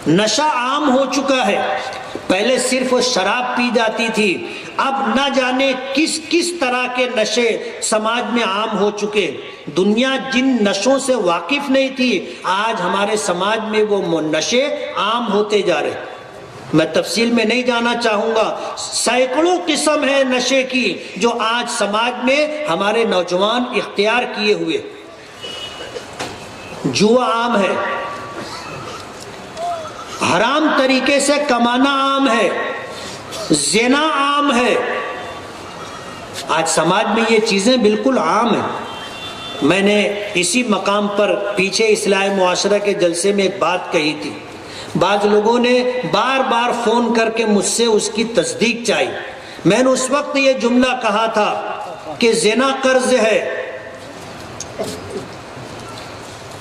نشہ عام ہو چکا ہے. پہلے صرف شراب پی جاتی تھی، اب نہ جانے کس کس طرح کے نشے سماج میں عام ہو چکے. دنیا جن نشوں سے واقف نہیں تھی، آج ہمارے سماج میں وہ نشے عام ہوتے جا رہے. میں تفصیل میں نہیں جانا چاہوں گا، سینکڑوں قسم ہے نشے کی جو آج سماج میں ہمارے نوجوان اختیار کیے ہوئے. جوا عام ہے، حرام طریقے سے کمانا عام ہے، زنا عام ہے. آج سماج میں یہ چیزیں بالکل عام ہیں. میں نے اسی مقام پر پیچھے اصلاح معاشرہ کے جلسے میں ایک بات کہی تھی. بعض لوگوں نے بار بار فون کر کے مجھ سے اس کی تصدیق چاہی. میں نے اس وقت یہ جملہ کہا تھا کہ زنا قرض ہے،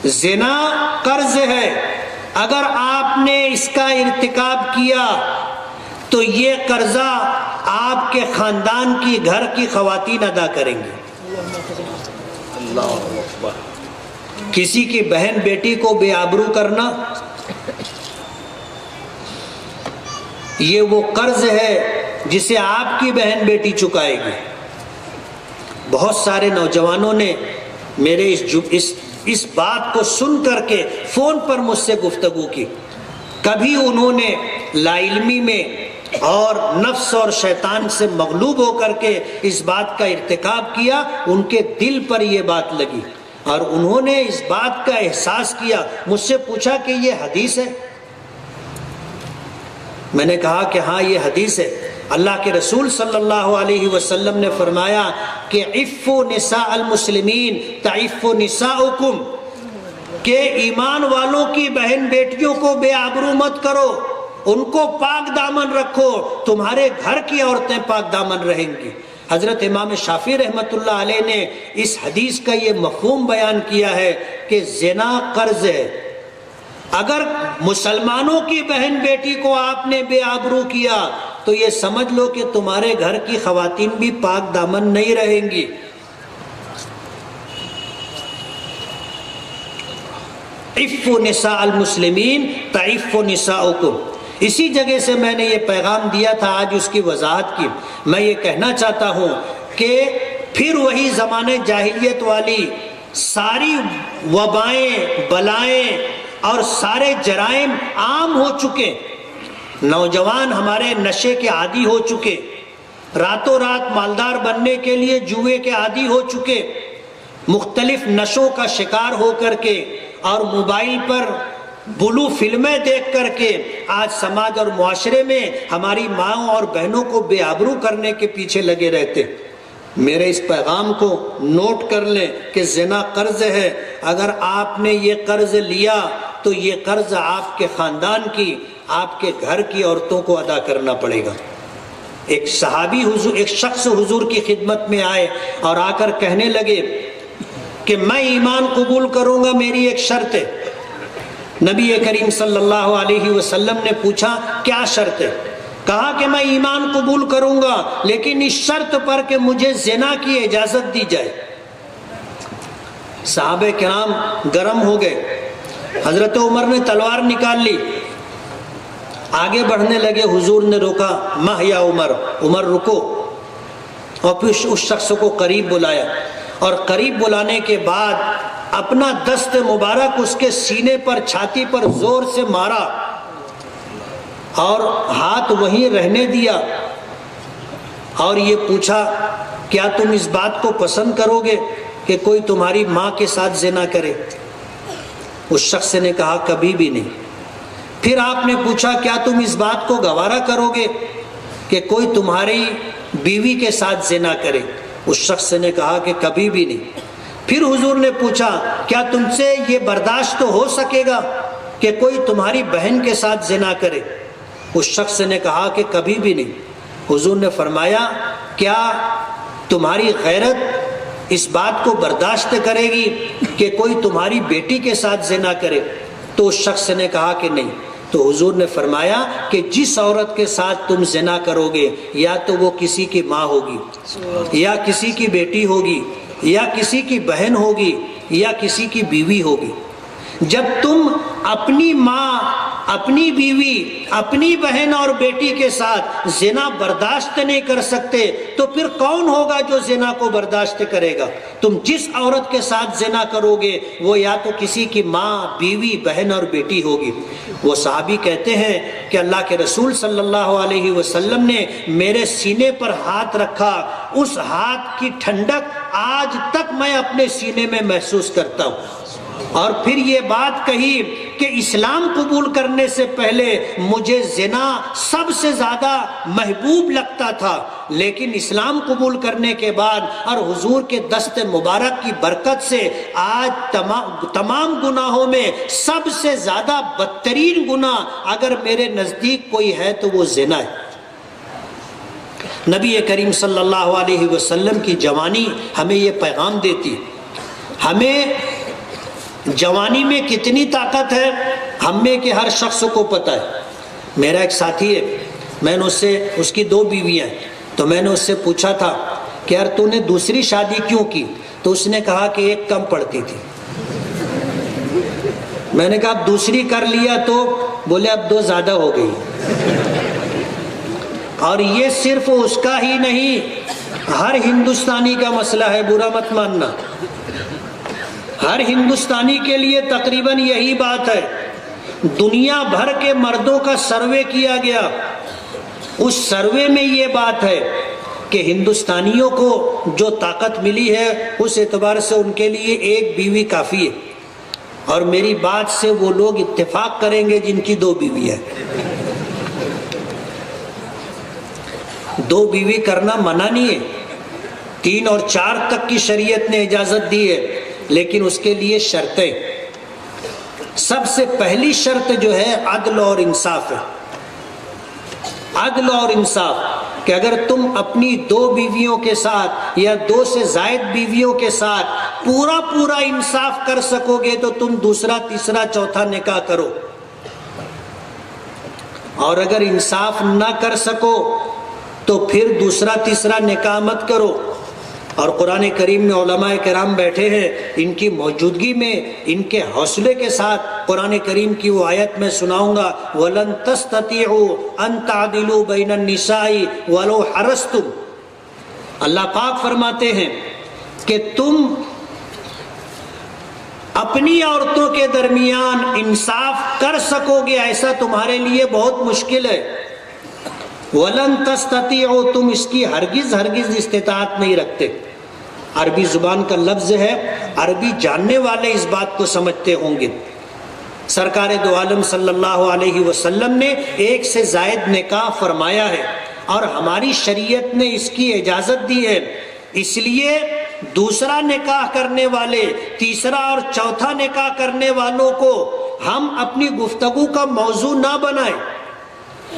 زنا قرض ہے. اگر آپ نے اس کا ارتکاب کیا تو یہ قرضہ آپ کے خاندان کی، گھر کی خواتین ادا کریں گی. اللہ اکبر. کسی کی بہن بیٹی کو بے آبرو کرنا، یہ وہ قرض ہے جسے آپ کی بہن بیٹی چکائے گی. بہت سارے نوجوانوں نے میرے اس بات کو سن کر کے فون پر مجھ سے گفتگو کی. کبھی انہوں نے لا علمی میں اور نفس اور شیطان سے مغلوب ہو کر کے اس بات کا ارتکاب کیا، ان کے دل پر یہ بات لگی اور انہوں نے اس بات کا احساس کیا. مجھ سے پوچھا کہ یہ حدیث ہے؟ میں نے کہا کہ ہاں یہ حدیث ہے. اللہ کے رسول صلی اللہ علیہ وسلم نے فرمایا کہ عفوا نساء المسلمین تعف نساؤکم، کہ ایمان والوں کی بہن بیٹیوں کو بے آبرو مت کرو، ان کو پاک دامن رکھو، تمہارے گھر کی عورتیں پاک دامن رہیں گی. حضرت امام شافعی رحمۃ اللہ علیہ نے اس حدیث کا یہ مفہوم بیان کیا ہے کہ زنا قرض ہے. اگر مسلمانوں کی بہن بیٹی کو آپ نے بے آبرو کیا تو یہ سمجھ لو کہ تمہارے گھر کی خواتین بھی پاک دامن نہیں رہیں گی. عفوا نساء المسلمین تعف نساؤکم. اسی جگہ سے میں نے یہ پیغام دیا تھا، آج اس کی وضاحت کی. میں یہ کہنا چاہتا ہوں کہ پھر وہی زمانے جاہلیت والی ساری وبائیں، بلائیں اور سارے جرائم عام ہو چکے. نوجوان ہمارے نشے کے عادی ہو چکے، راتوں رات مالدار بننے کے لیے جوئے کے عادی ہو چکے، مختلف نشوں کا شکار ہو کر کے اور موبائل پر بلو فلمیں دیکھ کر کے آج سماج اور معاشرے میں ہماری ماؤں اور بہنوں کو بے آبرو کرنے کے پیچھے لگے رہتے. میرے اس پیغام کو نوٹ کر لیں کہ زنا قرض ہے. اگر آپ نے یہ قرض لیا تو یہ قرض آپ کے خاندان کی، آپ کے گھر کی عورتوں کو ادا کرنا پڑے گا. ایک صحابی ایک شخص حضور کی خدمت میں آئے اور آ کر کہنے لگے کہ میں ایمان قبول کروں گا، میری ایک شرط ہے. نبی کریم صلی اللہ علیہ وسلم نے پوچھا کیا شرط ہے؟ کہا کہ میں ایمان قبول کروں گا لیکن اس شرط پر کہ مجھے زنا کی اجازت دی جائے. صحابہ کرام گرم ہو گئے. حضرت عمر نے تلوار نکال لی، آگے بڑھنے لگے. حضور نے روکا، مہ یا عمر، عمر رکو. اور پھر اس شخص کو قریب بلایا اور قریب بلانے کے بعد اپنا دست مبارک اس کے سینے پر، چھاتی پر زور سے مارا اور ہاتھ وہیں رہنے دیا اور یہ پوچھا کیا تم اس بات کو پسند کرو گے کہ کوئی تمہاری ماں کے ساتھ زنا کرے؟ اس شخص نے کہا کبھی بھی نہیں. پھر آپ نے پوچھا کیا تم اس بات کو گوارا کرو گے کہ کوئی تمہاری بیوی کے ساتھ زنا کرے؟ اس شخص نے کہا کہ کبھی بھی نہیں. پھر حضور نے پوچھا کیا تم سے یہ برداشت تو ہو سکے گا کہ کوئی تمہاری بہن کے ساتھ زنا کرے؟ اس شخص نے کہا کہ کبھی بھی نہیں. حضور نے فرمایا کیا تمہاری غیرت اس بات کو برداشت کرے گی کہ کوئی تمہاری بیٹی کے ساتھ زنا کرے؟ تو اس شخص نے کہا کہ نہیں. تو حضور نے فرمایا کہ جس عورت کے ساتھ تم زنا کرو گے یا تو وہ کسی کی ماں ہوگی یا کسی کی بیٹی ہوگی یا کسی کی بہن ہوگی یا کسی کی بیوی ہوگی. جب تم اپنی ماں اپنی بیوی، اپنی بہن اور بیٹی کے ساتھ زنا برداشت نہیں کر سکتے تو پھر کون ہوگا جو زنا کو برداشت کرے گا؟ تم جس عورت کے ساتھ زنا کرو گے وہ یا تو کسی کی ماں، بیوی، بہن اور بیٹی ہوگی۔ وہ صحابی کہتے ہیں کہ اللہ کے رسول صلی اللہ علیہ وسلم نے میرے سینے پر ہاتھ رکھا، اس ہاتھ کی ٹھنڈک آج تک میں اپنے سینے میں محسوس کرتا ہوں۔ اور پھر یہ بات کہی کہ اسلام قبول کرنے سے پہلے مجھے زنا سب سے زیادہ محبوب لگتا تھا، لیکن اسلام قبول کرنے کے بعد اور حضور کے دست مبارک کی برکت سے آج تمام گناہوں میں سب سے زیادہ بدترین گناہ اگر میرے نزدیک کوئی ہے تو وہ زنا ہے۔ نبی کریم صلی اللہ علیہ وسلم کی جوانی ہمیں یہ پیغام دیتی، ہمیں جوانی میں کتنی طاقت ہے ہم میں کہ ہر شخص کو پتہ ہے۔ میرا ایک ساتھی ہے، میں نے اس کی 2 بیویاں ہیں، تو میں نے اس سے پوچھا تھا کہ یار تو نے دوسری شادی کیوں کی؟ تو اس نے کہا کہ ایک کم پڑتی تھی۔ میں نے کہا اب دوسری کر لیا تو؟ بولے اب 2 زیادہ ہو گئی۔ اور یہ صرف اس کا ہی نہیں، ہر ہندوستانی کا مسئلہ ہے، برا مت ماننا۔ ہر ہندوستانی کے لیے تقریباً یہی بات ہے۔ دنیا بھر کے مردوں کا سروے کیا گیا، اس سروے میں یہ بات ہے کہ ہندوستانیوں کو جو طاقت ملی ہے اس اعتبار سے ان کے لیے ایک بیوی کافی ہے۔ اور میری بات سے وہ لوگ اتفاق کریں گے جن کی 2 بیوی ہے۔ 2 بیوی کرنا منع نہیں ہے، 3 اور 4 تک کی شریعت نے اجازت دی ہے، لیکن اس کے لیے شرطیں۔ سب سے پہلی شرط جو ہے عدل اور انصاف ہے۔ عدل اور انصاف کہ اگر تم اپنی 2 بیویوں کے ساتھ یا 2 سے زائد بیویوں کے ساتھ پورا انصاف کر سکو گے تو تم دوسرا، تیسرا، چوتھا نکاح کرو، اور اگر انصاف نہ کر سکو تو پھر دوسرا، تیسرا نکاح مت کرو۔ اور قرآن کریم میں علماء کرام بیٹھے ہیں، ان کی موجودگی میں ان کے حوصلے کے ساتھ قرآن کریم کی وہ آیت میں سناؤں گا، وَلَن تَسْتَطِيعُوا أَن تَعْدِلُوا بَيْنَ النِّسَاءِ وَلَوْ حَرَصْتُمْ۔ اللہ پاک فرماتے ہیں کہ تم اپنی عورتوں کے درمیان انصاف کر سکو گے، ایسا تمہارے لیے بہت مشکل ہے۔ وَلَن تَسْتَطِيعُوا، تم اس کی ہرگز استطاعت نہیں رکھتے۔ عربی زبان کا لفظ ہے، عربی جاننے والے اس بات کو سمجھتے ہوں گے۔ سرکار دو عالم صلی اللہ علیہ وسلم نے 1 سے زائد نکاح فرمایا ہے اور ہماری شریعت نے اس کی اجازت دی ہے۔ اس لیے دوسرا نکاح کرنے والے، تیسرا اور چوتھا نکاح کرنے والوں کو ہم اپنی گفتگو کا موضوع نہ بنائیں۔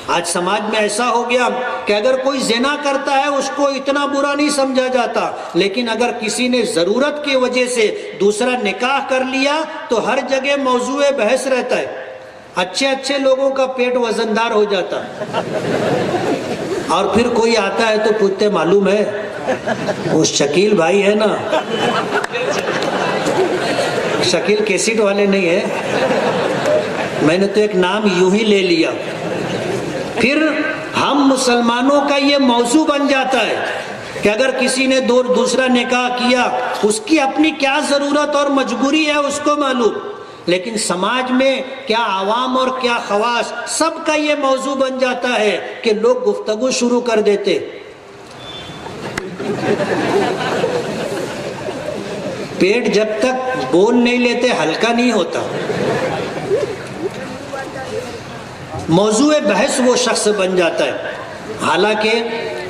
آج سماج میں ایسا ہو گیا کہ اگر کوئی زنا کرتا ہے اس کو اتنا برا نہیں سمجھا جاتا، لیکن اگر کسی نے ضرورت کی وجہ سے دوسرا نکاح کر لیا تو ہر جگہ موضوع بحث رہتا ہے۔ اچھے لوگوں کا پیٹ وزندار ہو جاتا، اور پھر کوئی آتا ہے تو پوچھتے معلوم ہے وہ شکیل بھائی ہے نا، شکیل کیسٹ والے نہیں ہے، میں نے تو ایک نام یوں ہی لے لیا۔ پھر ہم مسلمانوں کا یہ موضوع بن جاتا ہے کہ اگر کسی نے دوسرا نکاح کیا اس کی اپنی کیا ضرورت اور مجبوری ہے اس کو معلوم، لیکن سماج میں کیا عوام اور کیا خواص سب کا یہ موضوع بن جاتا ہے کہ لوگ گفتگو شروع کر دیتے۔ پیٹ جب تک بول نہیں لیتے ہلکا نہیں ہوتا۔ موضوع بحث وہ شخص بن جاتا ہے، حالانکہ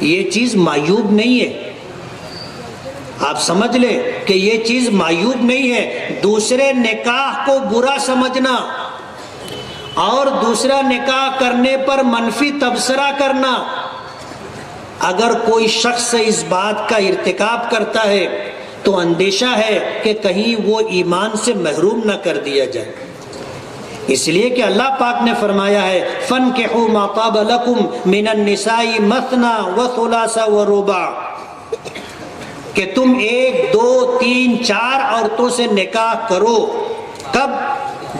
یہ چیز معیوب نہیں ہے۔ آپ سمجھ لیں کہ یہ چیز معیوب نہیں ہے۔ دوسرے نکاح کو برا سمجھنا اور دوسرا نکاح کرنے پر منفی تبصرہ کرنا، اگر کوئی شخص اس بات کا ارتکاب کرتا ہے تو اندیشہ ہے کہ کہیں وہ ایمان سے محروم نہ کر دیا جائے۔ اس لیے کہ اللہ پاک نے فرمایا ہے فَانْكِحُوا مَا طَابَ لَكُمْ مِنَ النِّسَاءِ مَثْنَى وَثُلَاثَ وَرُبَاعَ، کہ تم 1، 2، 3، 4 عورتوں سے نکاح کرو، کب؟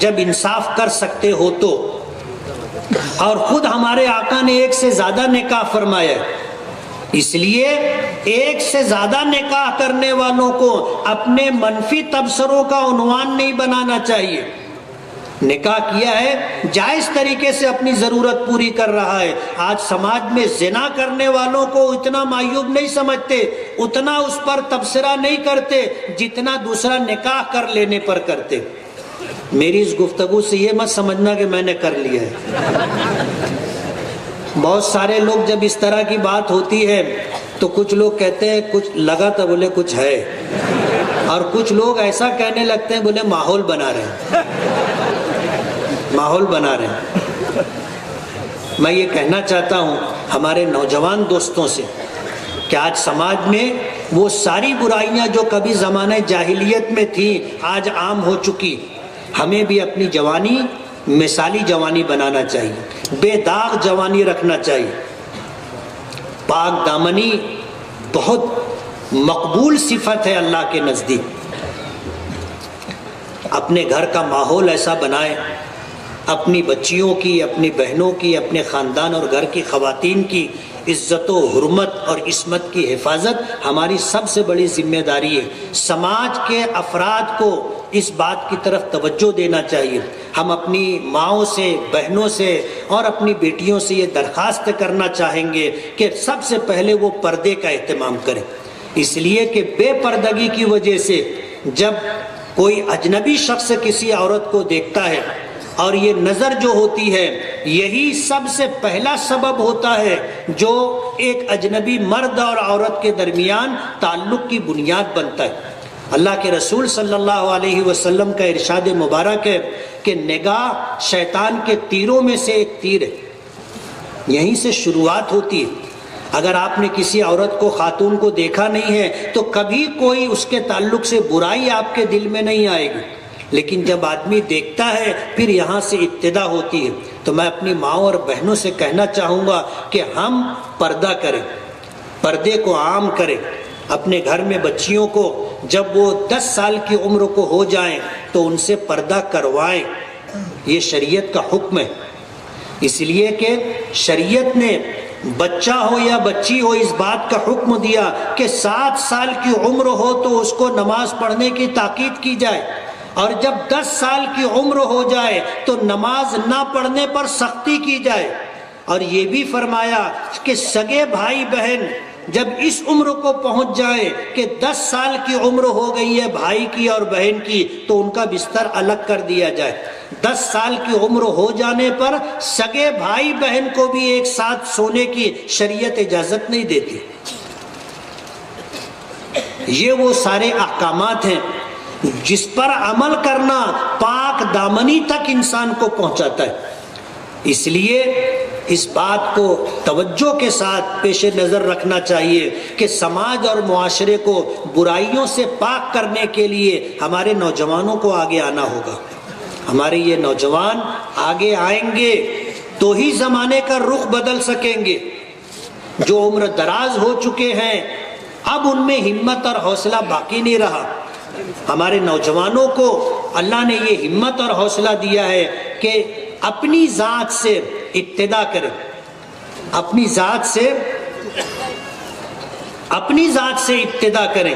جب انصاف کر سکتے ہو تو۔ اور خود ہمارے آقا نے ایک سے زیادہ نکاح فرمایا ہے، اس لیے ایک سے زیادہ نکاح کرنے والوں کو اپنے منفی تبصروں کا عنوان نہیں بنانا چاہیے۔ نکاح کیا ہے، جائز طریقے سے اپنی ضرورت پوری کر رہا ہے۔ آج سماج میں زنا کرنے والوں کو اتنا معیوب نہیں سمجھتے، اتنا اس پر تبصرہ نہیں کرتے جتنا دوسرا نکاح کر لینے پر کرتے۔ میری اس گفتگو سے یہ مت سمجھنا کہ میں نے کر لیا ہے۔ بہت سارے لوگ جب اس طرح کی بات ہوتی ہے تو کچھ لوگ کہتے ہیں کچھ لگا تو بولے کچھ ہے، اور کچھ لوگ ایسا کہنے لگتے ہیں بولے ماحول بنا رہے ہیں، ماحول بنا رہے ہیں۔ میں یہ کہنا چاہتا ہوں ہمارے نوجوان دوستوں سے کہ آج سماج میں وہ ساری برائیاں جو کبھی زمانہ جاہلیت میں تھیں آج عام ہو چکی۔ ہمیں بھی اپنی جوانی مثالی جوانی بنانا چاہیے، بے داغ جوانی رکھنا چاہیے۔ پاک دامنی بہت مقبول صفت ہے اللہ کے نزدیک۔ اپنے گھر کا ماحول ایسا بنائیں، اپنی بچیوں کی، اپنی بہنوں کی، اپنے خاندان اور گھر کی خواتین کی عزت و حرمت اور عصمت کی حفاظت ہماری سب سے بڑی ذمہ داری ہے۔ سماج کے افراد کو اس بات کی طرف توجہ دینا چاہیے۔ ہم اپنی ماؤں سے، بہنوں سے اور اپنی بیٹیوں سے یہ درخواست کرنا چاہیں گے کہ سب سے پہلے وہ پردے کا اہتمام کریں، اس لیے کہ بے پردگی کی وجہ سے جب کوئی اجنبی شخص کسی عورت کو دیکھتا ہے اور یہ نظر جو ہوتی ہے یہی سب سے پہلا سبب ہوتا ہے جو ایک اجنبی مرد اور عورت کے درمیان تعلق کی بنیاد بنتا ہے۔ اللہ کے رسول صلی اللہ علیہ وسلم کا ارشاد مبارک ہے کہ نگاہ شیطان کے تیروں میں سے ایک تیر ہے، یہیں سے شروعات ہوتی ہے۔ اگر آپ نے کسی عورت کو، خاتون کو دیکھا نہیں ہے تو کبھی کوئی اس کے تعلق سے برائی آپ کے دل میں نہیں آئے گی، لیکن جب آدمی دیکھتا ہے پھر یہاں سے ابتدا ہوتی ہے۔ تو میں اپنی ماؤں اور بہنوں سے کہنا چاہوں گا کہ ہم پردہ کریں، پردے کو عام کریں۔ اپنے گھر میں بچیوں کو جب وہ 10 سال کی عمر کو ہو جائیں تو ان سے پردہ کروائیں، یہ شریعت کا حکم ہے۔ اس لیے کہ شریعت نے بچہ ہو یا بچی ہو اس بات کا حکم دیا کہ 7 سال کی عمر ہو تو اس کو نماز پڑھنے کی تاکید کی جائے، اور جب 10 سال کی عمر ہو جائے تو نماز نہ پڑھنے پر سختی کی جائے۔ اور یہ بھی فرمایا کہ سگے بھائی بہن جب اس عمر کو پہنچ جائے کہ 10 سال کی عمر ہو گئی ہے بھائی کی اور بہن کی تو ان کا بستر الگ کر دیا جائے۔ 10 سال کی عمر ہو جانے پر سگے بھائی بہن کو بھی ایک ساتھ سونے کی شریعت اجازت نہیں دیتی۔ یہ وہ سارے احکامات ہیں جس پر عمل کرنا پاک دامنی تک انسان کو پہنچاتا ہے۔ اس لیے اس بات کو توجہ کے ساتھ پیش نظر رکھنا چاہیے کہ سماج اور معاشرے کو برائیوں سے پاک کرنے کے لیے ہمارے نوجوانوں کو آگے آنا ہوگا۔ ہمارے یہ نوجوان آگے آئیں گے تو ہی زمانے کا رخ بدل سکیں گے۔ جو عمر دراز ہو چکے ہیں اب ان میں ہمت اور حوصلہ باقی نہیں رہا۔ ہمارے نوجوانوں کو اللہ نے یہ ہمت اور حوصلہ دیا ہے کہ اپنی ذات سے ابتدا کریں، اپنی ذات سے ابتدا کریں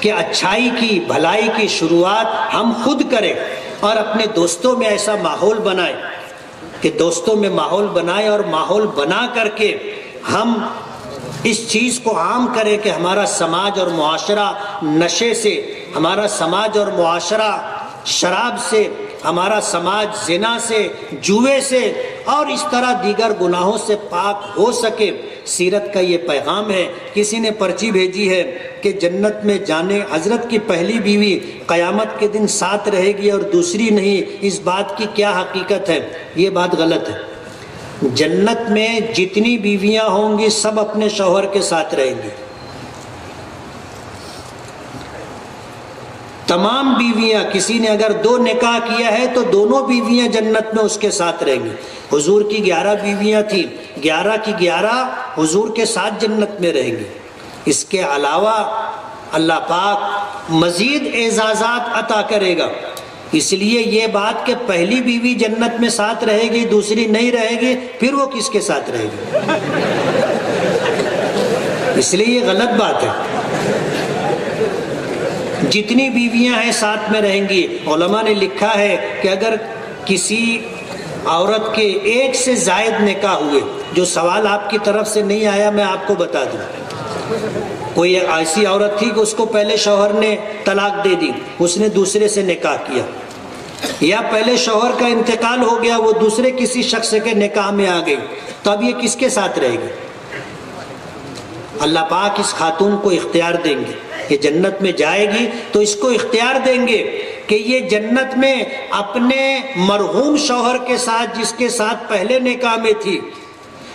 کہ اچھائی کی، بھلائی کی شروعات ہم خود کریں، اور اپنے دوستوں میں ایسا ماحول بنائیں کہ دوستوں میں ماحول بنائیں، اور ماحول بنا کر کے ہم اس چیز کو عام کریں کہ ہمارا سماج اور معاشرہ نشے سے، ہمارا سماج اور معاشرہ شراب سے، ہمارا سماج زنا سے، جوئے سے اور اس طرح دیگر گناہوں سے پاک ہو سکے۔ سیرت کا یہ پیغام ہے۔ کسی نے پرچی بھیجی ہے کہ جنت میں جانے حضرت کی پہلی بیوی قیامت کے دن ساتھ رہے گی اور دوسری نہیں، اس بات کی کیا حقیقت ہے؟ یہ بات غلط ہے۔ جنت میں جتنی بیویاں ہوں گی سب اپنے شوہر کے ساتھ رہیں گی، تمام بیویاں۔ کسی نے اگر 2 نکاح کیا ہے تو دونوں بیویاں جنت میں اس کے ساتھ رہیں گی۔ حضور کی 11 بیویاں تھیں، 11 کی 11 حضور کے ساتھ جنت میں رہیں گی۔ اس کے علاوہ اللہ پاک مزید اعزازات عطا کرے گا۔ اس لیے یہ بات کہ پہلی بیوی جنت میں ساتھ رہے گی دوسری نہیں رہے گی، پھر وہ کس کے ساتھ رہے گی؟ اس لیے یہ غلط بات ہے۔ جتنی بیویاں ہیں ساتھ میں رہیں گی۔ علماء نے لکھا ہے کہ اگر کسی عورت کے ایک سے زائد نکاح ہوئے، جو سوال آپ کی طرف سے نہیں آیا میں آپ کو بتا دوں، کوئی ایسی عورت تھی کہ اس کو پہلے شوہر نے طلاق دے دی، اس نے دوسرے سے نکاح کیا، یا پہلے شوہر کا انتقال ہو گیا وہ دوسرے کسی شخص کے نکاح میں آ گئی، تو اب یہ کس کے ساتھ رہے گی؟ اللہ پاک اس خاتون کو اختیار دیں گے، یہ جنت میں جائے گی تو اس کو اختیار دیں گے کہ یہ جنت میں اپنے مرحوم شوہر کے ساتھ، جس کے ساتھ پہلے نکاح میں تھی،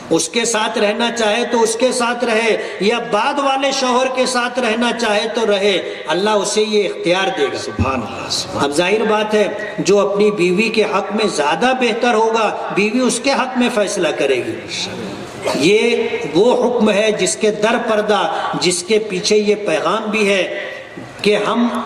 اس کے ساتھ رہنا چاہے تو اس کے ساتھ رہے، یا بعد والے شوہر کے ساتھ رہنا چاہے تو رہے، اللہ اسے یہ اختیار دے گا۔ سبحان اللہ۔ اب ظاہر بات ہے جو اپنی بیوی کے حق میں زیادہ بہتر ہوگا، بیوی اس کے حق میں فیصلہ کرے گی۔ یہ وہ حکم ہے جس کے در پردہ، جس کے پیچھے یہ پیغام بھی ہے کہ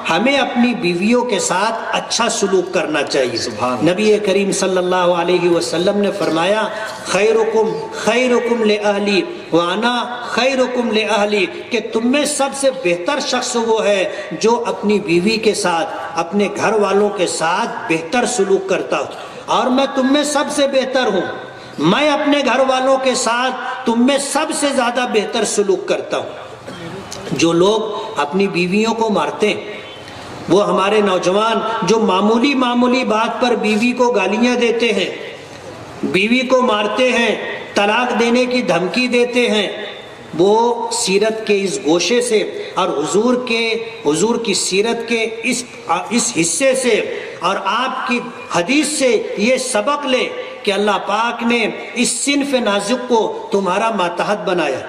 ہمیں اپنی بیویوں کے ساتھ اچھا سلوک کرنا چاہیے۔ نبی کریم صلی اللہ علیہ وسلم نے فرمایا خیرکم خیرکم لأہلی وانا خیرکم لأہلی، کہ تم میں سب سے بہتر شخص وہ ہے جو اپنی بیوی کے ساتھ، اپنے گھر والوں کے ساتھ بہتر سلوک کرتا ہوں، اور میں تم میں سب سے بہتر ہوں، میں اپنے گھر والوں کے ساتھ تم میں سب سے زیادہ بہتر سلوک کرتا ہوں۔ جو لوگ اپنی بیویوں کو مارتے ہیں، وہ ہمارے نوجوان جو معمولی بات پر بیوی کو گالیاں دیتے ہیں، بیوی کو مارتے ہیں، طلاق دینے کی دھمکی دیتے ہیں، وہ سیرت کے اس گوشے سے اور حضور کی سیرت کے اس حصے سے اور آپ کی حدیث سے یہ سبق لے کہ اللہ پاک نے اس صنف نازک کو تمہارا ماتحت بنایا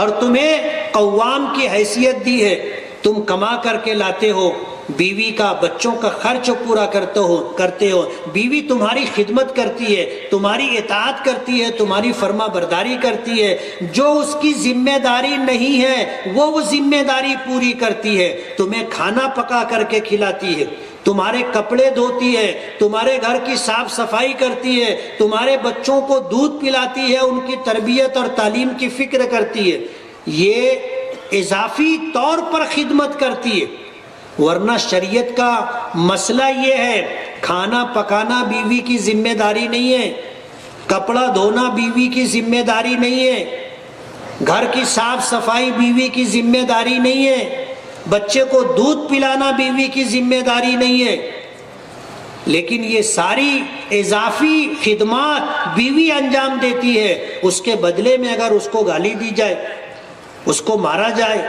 اور تمہیں قوام کی حیثیت دی ہے، تم کما کر کے لاتے ہو، بیوی کا بچوں کا خرچ پورا کرتے ہو، بیوی تمہاری خدمت کرتی ہے، تمہاری اطاعت کرتی ہے، تمہاری فرما برداری کرتی ہے، جو اس کی ذمہ داری نہیں ہے وہ ذمہ داری پوری کرتی ہے، تمہیں کھانا پکا کر کے کھلاتی ہے، تمہارے کپڑے دھوتی ہے، تمہارے گھر کی صاف صفائی کرتی ہے، تمہارے بچوں کو دودھ پلاتی ہے، ان کی تربیت اور تعلیم کی فکر کرتی ہے، یہ اضافی طور پر خدمت کرتی ہے۔ ورنہ شریعت کا مسئلہ یہ ہے کھانا پکانا بیوی کی ذمہ داری نہیں ہے، کپڑا دھونا بیوی کی ذمہ داری نہیں ہے، گھر کی صاف صفائی بیوی کی ذمہ داری نہیں ہے، بچے کو دودھ پلانا بیوی کی ذمہ داری نہیں ہے، لیکن یہ ساری اضافی خدمات بیوی انجام دیتی ہے۔ اس کے بدلے میں اگر اس کو گالی دی جائے، اس کو مارا جائے،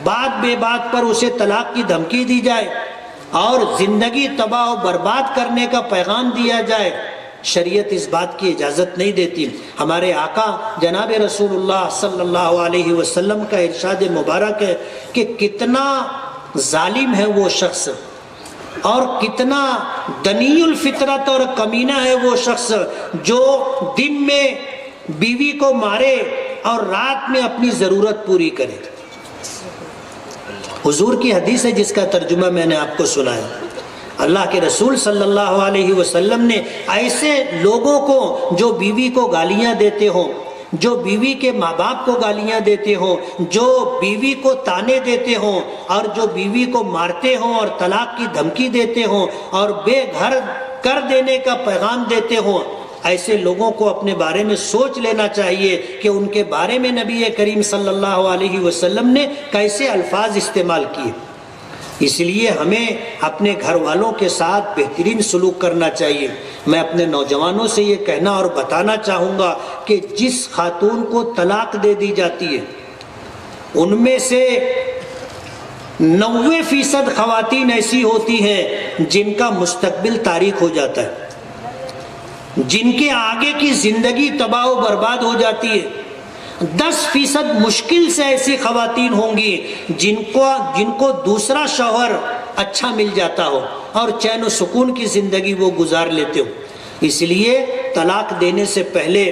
بات بے بات پر اسے طلاق کی دھمکی دی جائے اور زندگی تباہ و برباد کرنے کا پیغام دیا جائے، شریعت اس بات کی اجازت نہیں دیتی۔ ہمارے آقا جناب رسول اللہ صلی اللہ علیہ وسلم کا ارشاد مبارک ہے کہ کتنا ظالم ہے وہ شخص اور کتنا دنی الفطرت اور کمینہ ہے وہ شخص جو دن میں بیوی کو مارے اور رات میں اپنی ضرورت پوری کرے۔ حضور کی حدیث ہے جس کا ترجمہ میں نے آپ کو سنایا۔ اللہ کے رسول صلی اللہ علیہ وسلم نے ایسے لوگوں کو جو بیوی کو گالیاں دیتے ہوں، جو بیوی کے ماں باپ کو گالیاں دیتے ہوں، جو بیوی کو تانے دیتے ہوں اور جو بیوی کو مارتے ہوں اور طلاق کی دھمکی دیتے ہوں اور بے گھر کر دینے کا پیغام دیتے ہوں، ایسے لوگوں کو اپنے بارے میں سوچ لینا چاہیے کہ ان کے بارے میں نبی کریم صلی اللہ علیہ وسلم نے کیسے الفاظ استعمال کیے۔ اس لیے ہمیں اپنے گھر والوں کے ساتھ بہترین سلوک کرنا چاہیے۔ میں اپنے نوجوانوں سے یہ کہنا اور بتانا چاہوں گا کہ جس خاتون کو طلاق دے دی جاتی ہے ان میں سے 90% خواتین ایسی ہوتی ہیں جن کا مستقبل تاریک ہو جاتا ہے، جن کے آگے کی زندگی تباہ و برباد ہو جاتی ہے۔ 10% مشکل سے ایسی خواتین ہوں گی جن کو دوسرا شوہر اچھا مل جاتا ہو اور چین و سکون کی زندگی وہ گزار لیتے ہو۔ اس لیے طلاق دینے سے پہلے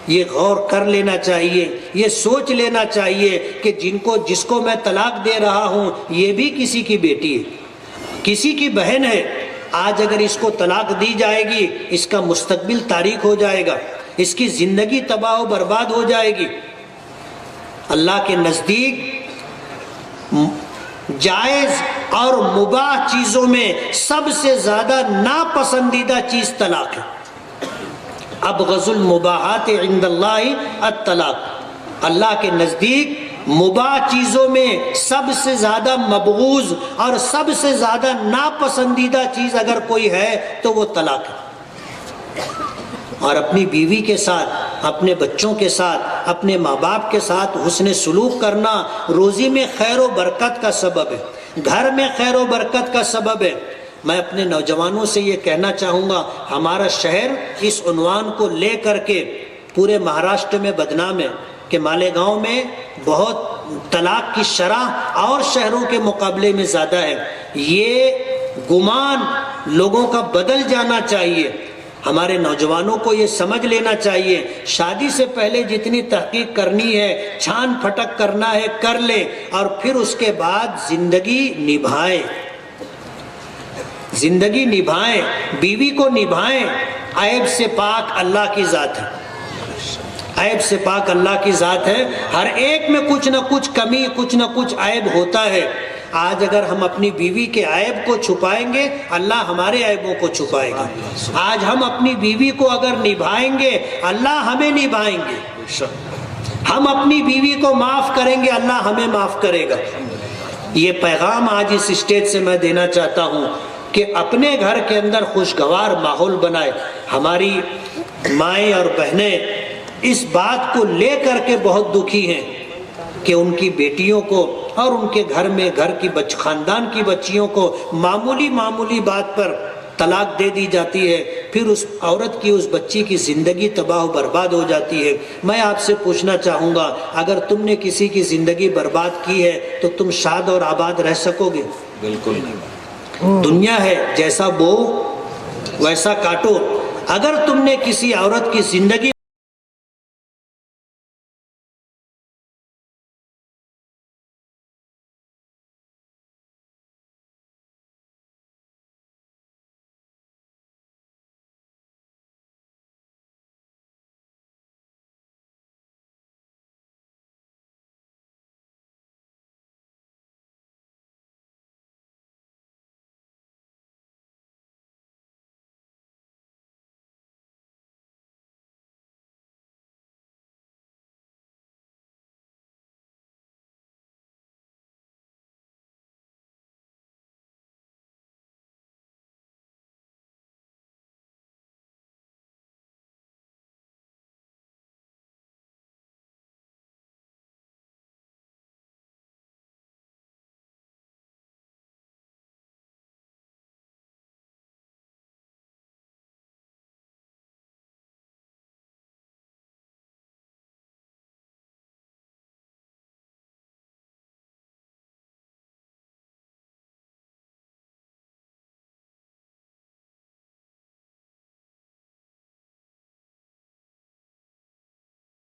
یہ غور کر لینا چاہیے، یہ سوچ لینا چاہیے کہ جس کو میں طلاق دے رہا ہوں یہ بھی کسی کی بیٹی ہے، کسی کی بہن ہے، آج اگر اس کو طلاق دی جائے گی اس کا مستقبل تاریک ہو جائے گا، اس کی زندگی تباہ و برباد ہو جائے گی۔ اللہ کے نزدیک جائز اور مباح چیزوں میں سب سے زیادہ ناپسندیدہ چیز طلاق ہے۔ ابغض المباحات عند اللہ الطلاق، اللہ کے نزدیک مباح چیزوں میں سب سے زیادہ مبغوض اور سب سے زیادہ ناپسندیدہ چیز اگر کوئی ہے تو وہ طلاق ہے۔ اور اپنی بیوی کے ساتھ، اپنے بچوں کے ساتھ، اپنے ماں باپ کے ساتھ حسن سلوک کرنا روزی میں خیر و برکت کا سبب ہے، گھر میں خیر و برکت کا سبب ہے۔ میں اپنے نوجوانوں سے یہ کہنا چاہوں گا، ہمارا شہر اس عنوان کو لے کر کے پورے مہاراشٹر میں بدنام ہے کہ مالیگاؤں میں بہت طلاق کی شرح اور شہروں کے مقابلے میں زیادہ ہے۔ یہ گمان لوگوں کا بدل جانا چاہیے۔ ہمارے نوجوانوں کو یہ سمجھ لینا چاہیے، شادی سے پہلے جتنی تحقیق کرنی ہے، چھان پھٹک کرنا ہے کر لے، اور پھر اس کے بعد زندگی نبھائیں، زندگی نبھائیں، بیوی کو نبھائیں۔ عیب سے پاک اللہ کی ذات ہے، عیب سے پاک اللہ کی ذات ہے۔ ہر ایک میں کچھ نہ کچھ کمی، کچھ نہ کچھ عیب ہوتا ہے۔ آج اگر ہم اپنی بیوی کے عیب کو چھپائیں گے، اللہ ہمارے عیبوں کو چھپائے گا۔ آج ہم اپنی بیوی کو اگر نبھائیں گے، اللہ ہمیں نبھائیں گے۔ ہم اپنی بیوی کو معاف کریں گے، اللہ ہمیں معاف کرے گا۔ یہ پیغام آج اس اسٹیج سے میں دینا چاہتا ہوں کہ اپنے گھر کے اندر خوشگوار ماحول بنائے۔ ہماری مائیں اور بہنیں اس بات کو لے کر کے بہت دکھی ہیں کہ ان کی بیٹیوں کو اور ان کے گھر میں گھر کی خاندان کی بچیوں کو معمولی بات پر طلاق دے دی جاتی ہے، پھر اس عورت کی، اس بچی کی زندگی تباہ و برباد ہو جاتی ہے۔ میں آپ سے پوچھنا چاہوں گا، اگر تم نے کسی کی زندگی برباد کی ہے تو تم شاد اور آباد رہ سکو گے؟ بالکل نہیں۔ دنیا ہے، جیسا بو ویسا کاٹو۔ اگر تم نے کسی عورت کی زندگی